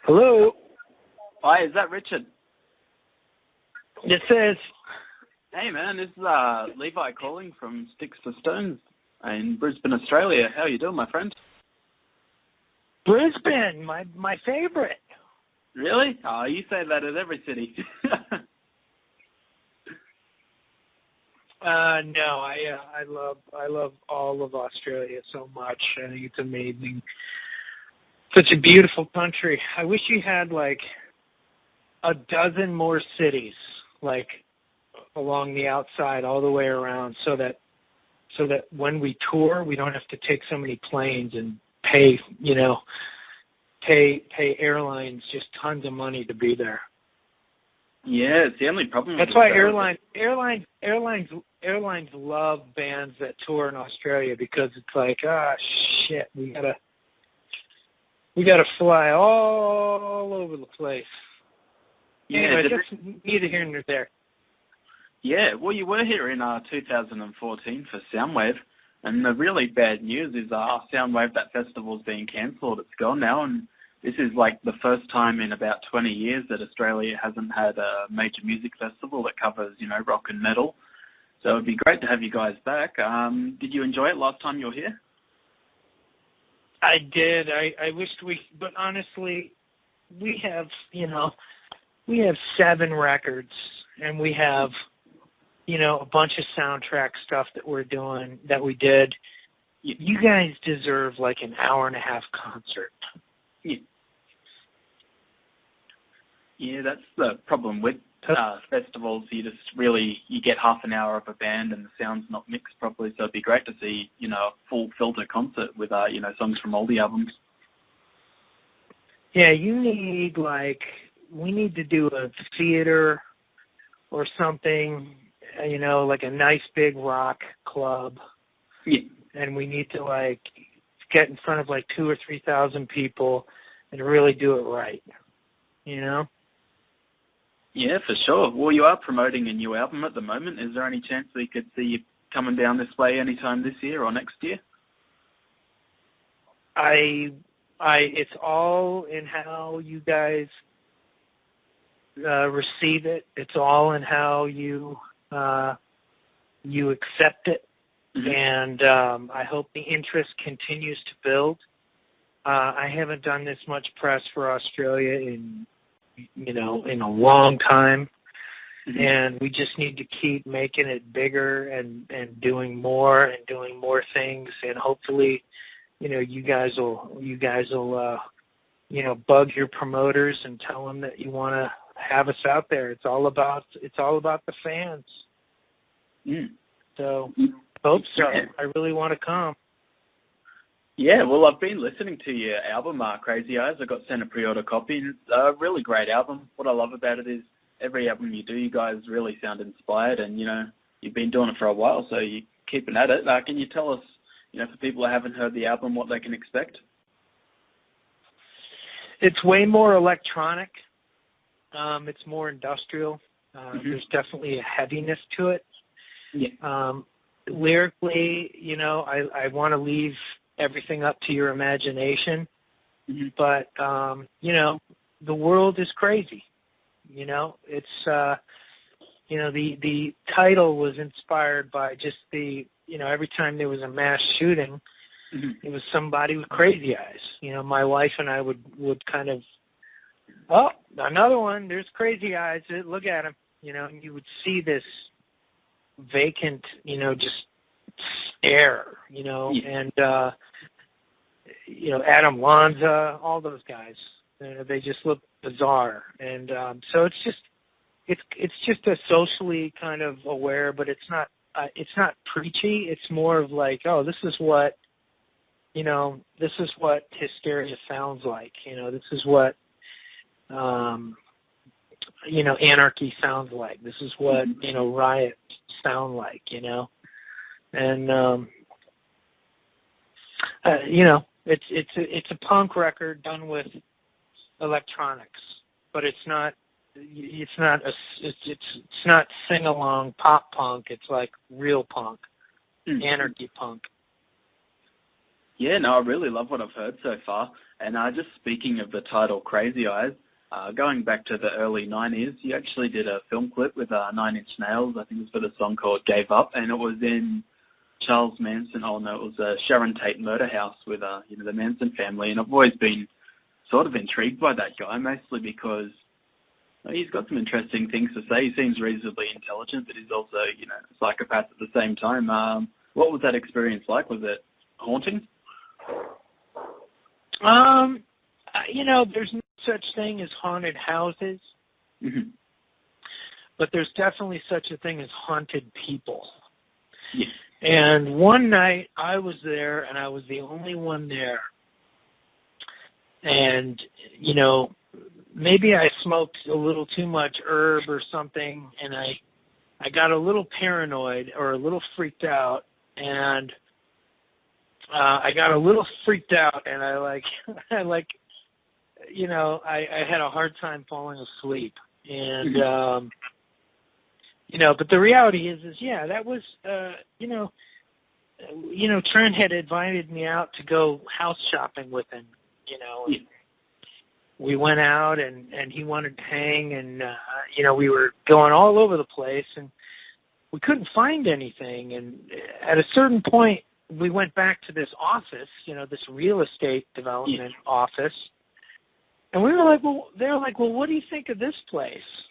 Hello. Hi, is that Richard? This is. Hey man, this is Levi calling from Sticks to Stones in Brisbane, Australia. How are you doing, my friend? Brisbane, my favorite. Really? Oh, you say that at every city. No, I love all of Australia so much. I think it's amazing. Such a beautiful country. I wish you had like a dozen more cities, like along the outside, all the way around, so that when we tour, we don't have to take so many planes and pay airlines just tons of money to be there. Yeah, it's the only problem. That's why airlines love bands that tour in Australia, because it's like, shit, we gotta fly all over the place. Yeah, anyway, just neither here nor there. Yeah, well, you were here in 2014 for Soundwave, and the really bad news is Soundwave, that festival's being cancelled. It's gone now, and this is like the first time in about 20 years that Australia hasn't had a major music festival that covers, rock and metal. So it'd be great to have you guys back. Did you enjoy it last time you were here? I did. I wished but honestly, we have 7 records, and we have, a bunch of soundtrack stuff that we did. You guys deserve like an hour-and-a-half concert. Yeah, that's the problem with festivals. You get half an hour of a band and the sound's not mixed properly, so it'd be great to see, a full filter concert with, songs from all the albums. Yeah, we need to do a theater or something, like a nice big rock club. Yeah. And we need to get in front of 2,000 or 3,000 people and really do it right, Yeah, for sure. Well, you are promoting a new album at the moment. Is there any chance we could see you coming down this way anytime this year or next year? It's all in how you guys receive it. It's all in how you accept it. Mm-hmm. And I hope the interest continues to build. I haven't done this much press for Australia in a long time. Mm-hmm. And we just need to keep making it bigger and doing more things, and hopefully, you guys will bug your promoters and tell them that you want to have us out there. It's all about the fans. Mm. So hope so. Yeah. I really want to come. Yeah, well, I've been listening to your album, Crazy Eyes. I got sent a pre-order copy. It's a really great album. What I love about it is every album you do, you guys really sound inspired, and, you've been doing it for a while, so you're keeping at it. Can you tell us, for people who haven't heard the album, what they can expect? It's way more electronic. It's more industrial. Mm-hmm. There's definitely a heaviness to it. Yeah. Lyrically, I want to leave everything up to your imagination. Mm-hmm. But, the world is crazy. It's, the title was inspired by just every time there was a mass shooting, mm-hmm. It was somebody with crazy eyes. My wife and I would kind of, oh, another one, there's crazy eyes, look at him, and you would see this vacant, just stare, yeah. And, Adam Lanza, all those guys, they just look bizarre. And so it's just a socially kind of aware, but it's not preachy. It's more of like, oh, this is what hysteria sounds like. This is what, anarchy sounds like. This is what, riots sound like, and, it's a punk record done with electronics, but it's not sing-along pop punk. It's like real punk, anarchy punk. Yeah, no, I really love what I've heard so far. And just speaking of the title Crazy Eyes, going back to the early 90s, you actually did a film clip with Nine Inch Nails. I think it was for the song called Gave Up, and it was in Charles Manson. Oh, no, it was Sharon Tate murder house with the Manson family. And I've always been sort of intrigued by that guy, mostly because he's got some interesting things to say. He seems reasonably intelligent, but he's also, a psychopath at the same time. What was that experience like? Was it haunting? There's no such thing as haunted houses, Mm-hmm. but there's definitely such a thing as haunted people. Yeah. And one night I was there, and I was the only one there. And, maybe I smoked a little too much herb or something, and I got a little paranoid or a little freaked out, and I got a little freaked out, and I had a hard time falling asleep. And, but the reality is that was, Trent had invited me out to go house shopping with him, and we went out, and he wanted to hang, and, we were going all over the place, and we couldn't find anything. And at a certain point, we went back to this office, this real estate development office, and we were like, they were like, well, what do you think of this place?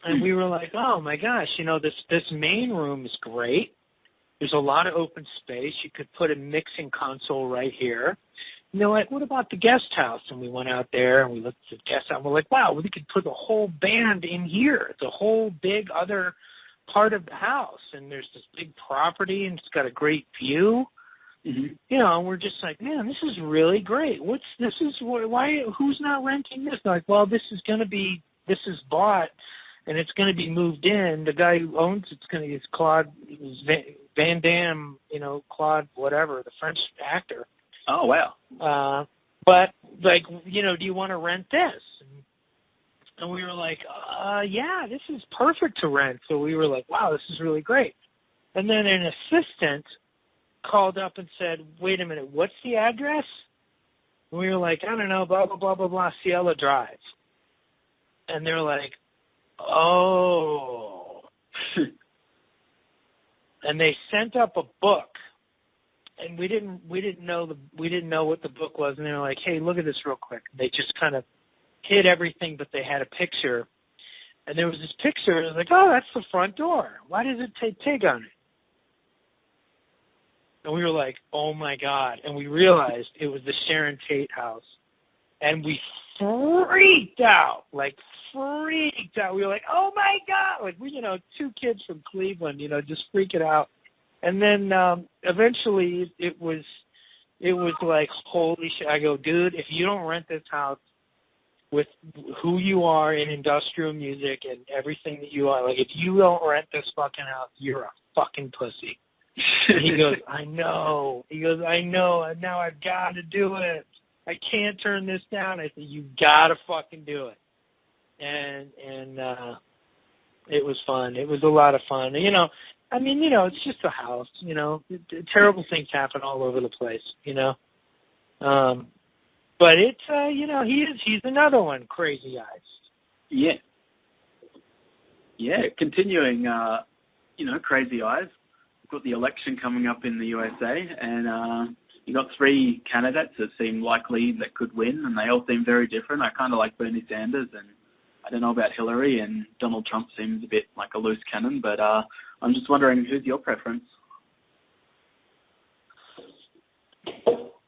And we were like, oh my gosh, this main room is great. There's a lot of open space. You could put a mixing console right here. And they're like, what about the guest house? And we went out there and we looked at the guest house. And we're like, wow, we could put the whole band in here. It's a whole big other part of the house. And there's this big property, and it's got a great view. Mm-hmm. And we're just like, man, this is really great. Who's not renting this? They're like, well, this is bought, and it's going to be moved in. The guy who owns it's Claude Van Damme, Claude whatever, the French actor. Oh, wow. But, do you want to rent this? And we were like, yeah, this is perfect to rent. So we were like, wow, this is really great. And then an assistant called up and said, wait a minute, what's the address? And we were like, I don't know, blah, blah, blah, blah, blah, Cielo Drive. And they're like, oh. And they sent up a book. And we didn't know what the book was, and they were like, "Hey, look at this real quick." They just kind of hid everything, but they had a picture, and there was this picture. And it was like, "Oh, that's the front door. Why does it say pig on it?" And we were like, "Oh my God!" And we realized it was the Sharon Tate house, and we freaked out. We were like, "Oh my God!" Like we, two kids from Cleveland, just freaking out. And then eventually it was like, holy shit. I go, dude, if you don't rent this house with who you are in industrial music and everything that you are, like if you don't rent this fucking house, you're a fucking pussy. And he goes, I know. He goes, I know, and now I've got to do it. I can't turn this down. I said, you got to fucking do it. And it was fun. It was a lot of fun. It's just a house, terrible things happen all over the place, but it's, he's another one, Crazy Eyes. Yeah. Yeah, continuing, Crazy Eyes. We've got the election coming up in the USA, and you got three candidates that seem likely that could win, and they all seem very different. I kind of like Bernie Sanders, and I don't know about Hillary, and Donald Trump seems a bit like a loose cannon, but I'm just wondering, who's your preference?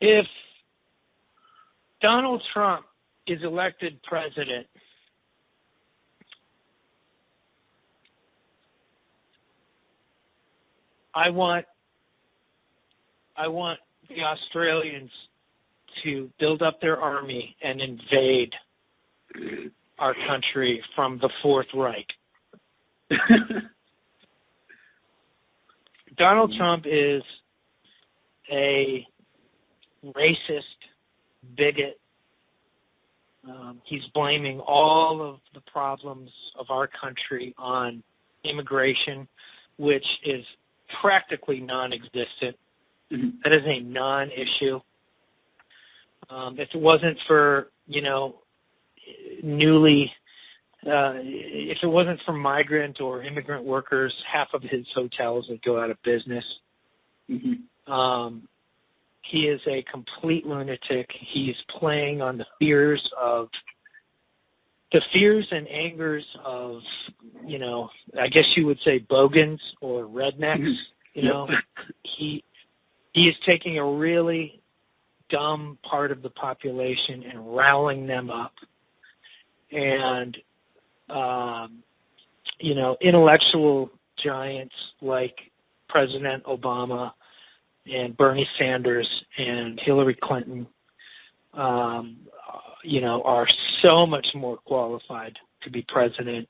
If Donald Trump is elected president, I want the Australians to build up their army and invade our country from the Fourth Reich. Donald Trump is a racist bigot. He's blaming all of the problems of our country on immigration, which is practically non-existent. That is a non-issue. If it wasn't for, if it wasn't for migrant or immigrant workers, half of his hotels would go out of business. He is a complete lunatic. He's playing on the fears and angers of, I guess you would say bogans or rednecks. He is taking a really dumb part of the population and riling them up. And, intellectual giants like President Obama and Bernie Sanders and Hillary Clinton, are so much more qualified to be president.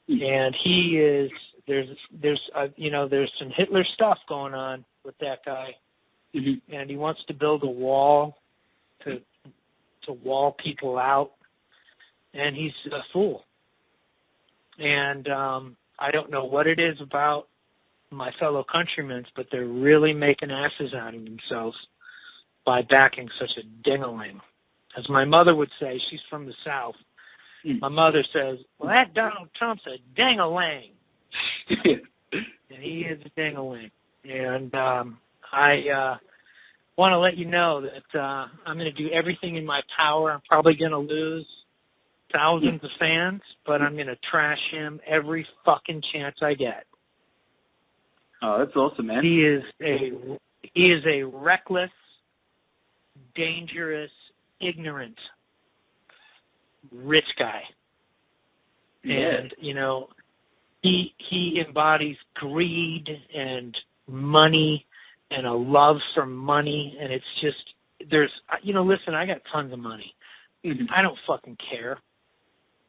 And he is, there's some Hitler stuff going on with that guy. And he wants to build a wall to wall people out. And he's a fool. And I don't know what it is about my fellow countrymen, but they're really making asses out of themselves by backing such a ding-a-ling. As my mother would say, she's from the South. My mother says, well, that Donald Trump's a ding-a-ling. And he is a ding-a-ling. And I want to let you know that I'm going to do everything in my power. I'm probably going to lose thousands of fans, but I'm going to trash him every fucking chance I get. Oh, that's awesome, man. He is a reckless, dangerous, ignorant, rich guy. Yeah. And, he embodies greed and money and a love for money, and it's just, listen, I got tons of money. I don't fucking care.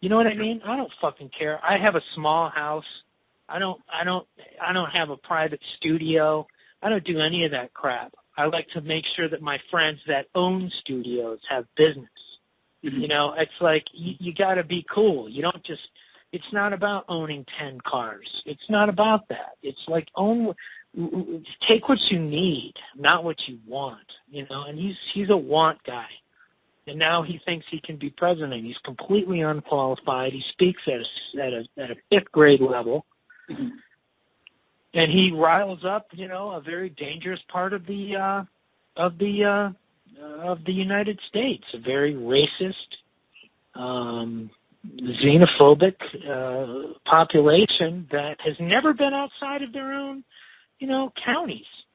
You know what I mean? I don't fucking care. I have a small house. I don't have a private studio. I don't do any of that crap. I like to make sure that my friends that own studios have business. It's like you got to be cool. You don't just. It's not about owning 10 cars. It's not about that. It's like take what you need, not what you want. And he's a want guy. And now he thinks he can be president. He's completely unqualified. He speaks at a fifth grade level. And he riles up, a very dangerous part of the United States, a very racist, xenophobic population that has never been outside of their own, counties.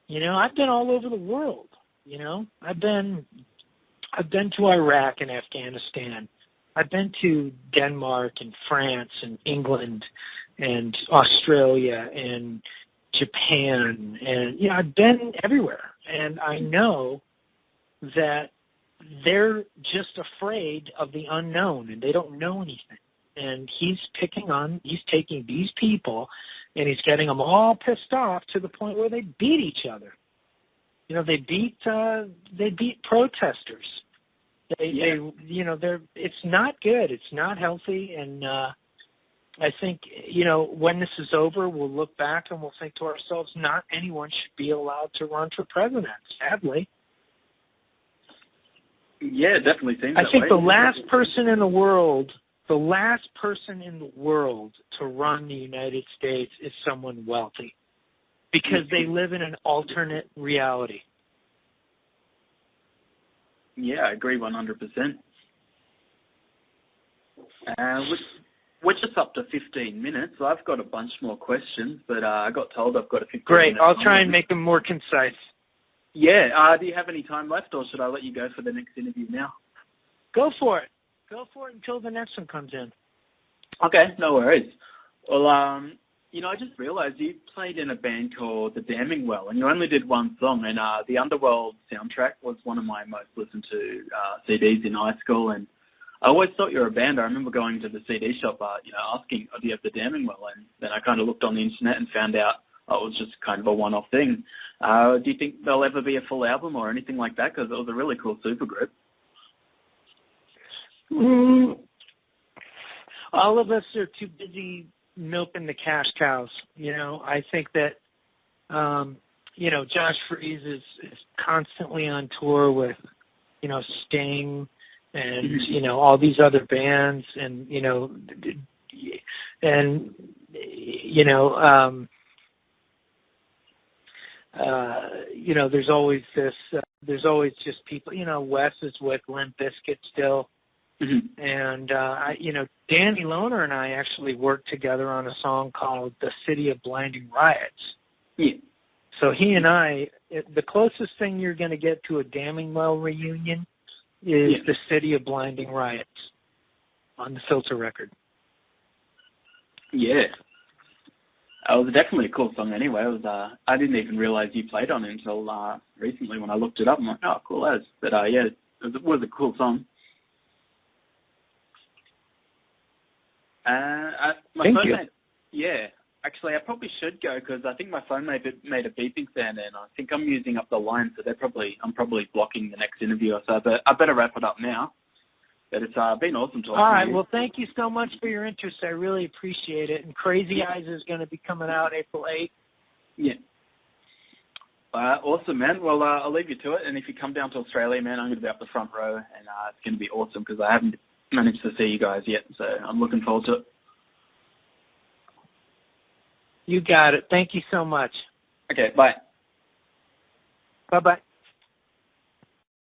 I've been all over the world. I've been to Iraq and Afghanistan. I've been to Denmark and France and England and Australia and Japan, and I've been everywhere. And I know that they're just afraid of the unknown, and they don't know anything. And he's taking these people, and he's getting them all pissed off to the point where they beat each other. They beat protesters. It's not good. It's not healthy. And I think, when this is over, we'll look back and we'll think to ourselves, not anyone should be allowed to run for president, sadly. Yeah, it definitely seems that way. I think the last person in the world to run the United States is someone wealthy, because they live in an alternate reality. Yeah, I agree 100%. We're just up to 15 minutes. I've got a bunch more questions, but I got told I've got a 15 Great. minutes. I'll try and make them more concise. Yeah. Do you have any time left, or should I let you go for the next interview now? Go for it. Go for it until the next one comes in. Okay, no worries. Well, I just realized you played in a band called The Damning Well, and you only did one song, and the Underworld soundtrack was one of my most listened to CDs in high school, and I always thought you were a band. I remember going to the CD shop, asking, do you have The Damning Well? And then I kind of looked on the internet and found out it was just kind of a one-off thing. Do you think there'll ever be a full album or anything like that? Because it was a really cool supergroup. All of us are too busy milking the cash cows. I think that, Josh Freese is constantly on tour with, Sting and, all these other bands and, and, there's always there's always just people, Wes is with Limp Bizkit still. Mm-hmm. And, Danny Lohner and I actually worked together on a song called The City of Blinding Riots. Yeah. So he and I, the closest thing you're going to get to a Damning Well reunion is The City of Blinding Riots on the Filter record. Yeah. It was definitely a cool song anyway. It was, I didn't even realize you played on it until recently when I looked it up. I'm like, oh, cool as. But, it was a cool song. Thank you. Yeah. Actually, I probably should go because I think my phone made a beeping sound and I think I'm using up the line, so I'm probably blocking the next interviewer. So I better wrap it up now. But it's been awesome talking to you. All right. Well, thank you so much for your interest. I really appreciate it. And Crazy Eyes is going to be coming out April 8th. Yeah. Awesome, man. Well, I'll leave you to it. And if you come down to Australia, man, I'm going to be up the front row, and it's going to be awesome because I haven't managed to see you guys yet. So I'm looking forward to it. You got it. Thank you so much. Okay, bye. Bye-bye.